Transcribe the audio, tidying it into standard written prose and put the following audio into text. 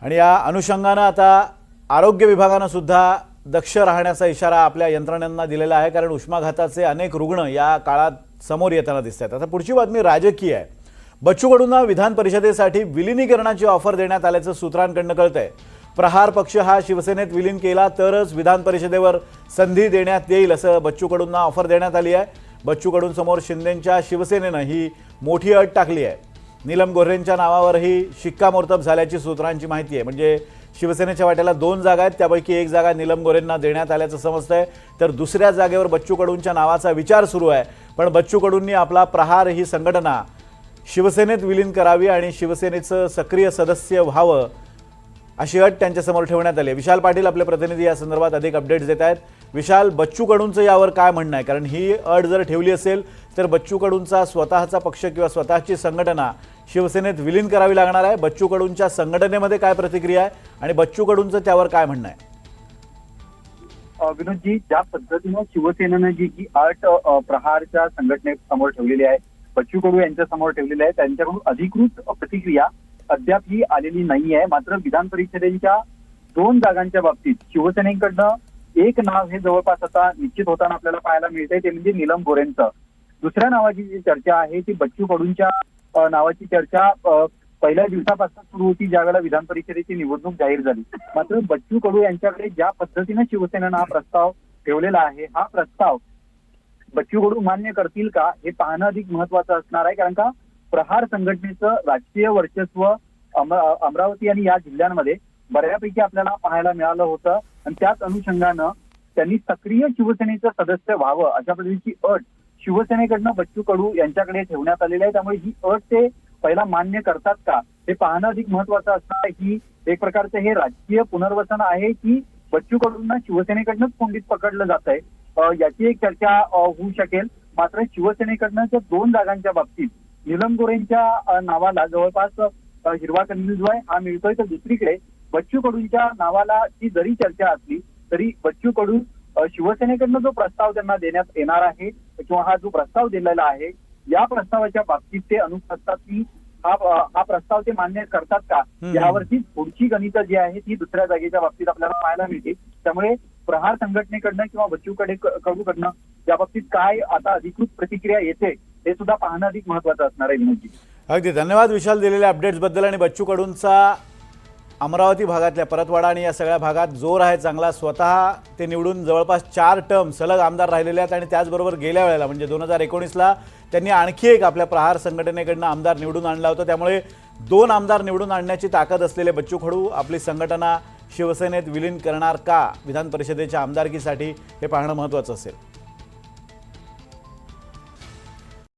आणि या अनुषंगाने आता आरोग्य विभागाने सुद्धा दक्ष राहण्याचा इशारा आपल्या यंत्रणांना दिलेला आहे, कारण उष्माघाताचे अनेक रुग्ण या काळात समोर येताना दिसतात। आता पुढची बातमी राजकीय आहे। बच्चू कडूंना विधान परिषदेसाठी विलीनीकरणाची ऑफर देण्यात आल्याचं सूत्रांकडून कळतंय। प्रहार पक्ष हा शिवसेनेत विलीन केला तरच विधान परिषदेवर संधी देण्यात येईल असं बच्चू कडूंना ऑफर देण्यात आली आहे। बच्चू कडूंसमोर शिंदेंच्या शिवसेनेने ही मोठी अट टाकली आहे। नीलम गोऱ्हेंच्या नावावरही शिक्कामोर्तब झाल्याची सूत्रांची माहिती आहे। म्हणजे शिवसेनेच्या वाट्याला 2 जागा आहेत, त्यापैकी एक जागा नीलम गोऱ्हेंना देण्यात आल्याचं समजतंय, तर दुसऱ्या जागेवर बच्चू कडूंच्या नावाचा विचार सुरू आहे। पण बच्चू कडूंनी आपला प्रहार ही संघटना शिवसेनेत विलीन करावी आणि शिवसेनेचं सक्रिय सदस्य व्हावं अशी अट त्यांच्यासमोर ठेवण्यात आली आहे। विशाल पाटील आपले प्रतिनिधी या संदर्भात अधिक अपडेट्स देत आहेत। विशाल, बच्चू कडूंचं यावर काय म्हणणं आहे? कारण ही अट जर ठेवली असेल तर बच्चू कडूंचा स्वतःचा पक्ष किंवा स्वतःची संघटना शिवसेनेत विलीन करावी लागणार आहे। बच्चू कडूंच्या संघटनेमध्ये काय प्रतिक्रिया आहे आणि बच्चू कडूंचं त्यावर काय म्हणणं आहे? विनोदजी, ज्या पद्धतीने शिवसेनेनं जी अट प्रहारच्या संघटनेसमोर ठेवलेली आहे, बच्चू कडू यांच्या समोर ठेवलेली आहे, त्यांच्याकडून अधिकृत प्रतिक्रिया अद्यापही आलेली नाही आहे। मात्र विधान परिषदेच्या 2 जागांच्या बाबतीत शिवसेनेकडनं एक नाव हे जवळपास आता निश्चित होताना आपल्याला पाहायला मिळतंय, ते म्हणजे नीलम गोऱ्हेंचं। दुसऱ्या नावाची जी चर्चा आहे ती बच्चू कडूंच्या नावाची चर्चा पहिल्या दिवसापासून सुरू होती, ज्यावेळेला विधान परिषदेची निवडणूक जाहीर झाली। मात्र बच्चू कडू यांच्याकडे ज्या पद्धतीने शिवसेनेनं हा प्रस्ताव ठेवलेला आहे, हा प्रस्ताव बच्चू कडू मान्य करतील का हे पाहणं अधिक महत्वाचं असणार आहे। कारण का प्रहार संघटनेचं राजकीय वर्चस्व अमरावती आणि या जिल्ह्यांमध्ये बऱ्यापैकी आपल्याला पाहायला मिळालं होतं आणि त्याच अनुषंगानं त्यांनी सक्रिय शिवसेनेचं सदस्य व्हावं अशा पद्धतीची अट शिवसेनेकडनं बच्चू कडू यांच्याकडे ठेवण्यात आलेली आहे। त्यामुळे ही अट ते पहिला मान्य करतात का हे पाहणं अधिक महत्वाचं असणार आहे। ही एक प्रकारचं हे राजकीय पुनर्वसन आहे की बच्चू कडूंना शिवसेनेकडनंच कोंडीत पकडलं जात आहे, याची एक चर्चा होऊ शकेल। मात्र शिवसेनेकडनं त्या 2 जागांच्या बाबतीत नीलम गोऱ्हेंच्या नावाला जवळपास हिरवा कंदील जो आहे हा मिळतोय, तर दुसरीकडे बच्चू कडूंच्या नावाला ची जरी चर्चा असली तरी बच्चू कडू शिवसेनेकडनं जो प्रस्ताव त्यांना देण्यात येणार आहे किंवा हा जो प्रस्ताव दिलेला आहे, या प्रस्तावाच्या बाबतीत ते अनुसरतात की हा प्रस्ताव ते मान्य करतात का, यावरती पुढची गणितं जी आहे ती दुसऱ्या जागेच्या बाबतीत आपल्याला पाहायला मिळते। त्यामुळे प्रहार संघटनेकडनं किंवा बच्चू कडूकडनं या बाबतीत काय आता अधिकृत प्रतिक्रिया येते हे सुद्धा पाहणं अधिक महत्वाचं असणार आहे। विनोदजी, अगदी धन्यवाद विशाल दिलेल्या अपडेट्स बद्दल। आणि बच्चू कडूंचा अमरावती भागातल्या परतवाडा आणि या सगळ्या भागात जोर आहे चांगला। स्वतः ते निवडून जवळपास 4 टर्म सलग आमदार राहिलेले आहेत आणि त्याचबरोबर गेल्या वेळेला म्हणजे 2019ला त्यांनी आणखी एक आपल्या प्रहार संघटनेकडनं आमदार निवडून आणला होता। त्यामुळे 2 आमदार निवडून आणण्याची ताकद असलेले बच्चू कडू आपली संघटना शिवसेनेत विलीन करणार का विधान परिषदेच्या आमदारकीसाठी हे पाहणं महत्त्वाचं असेल।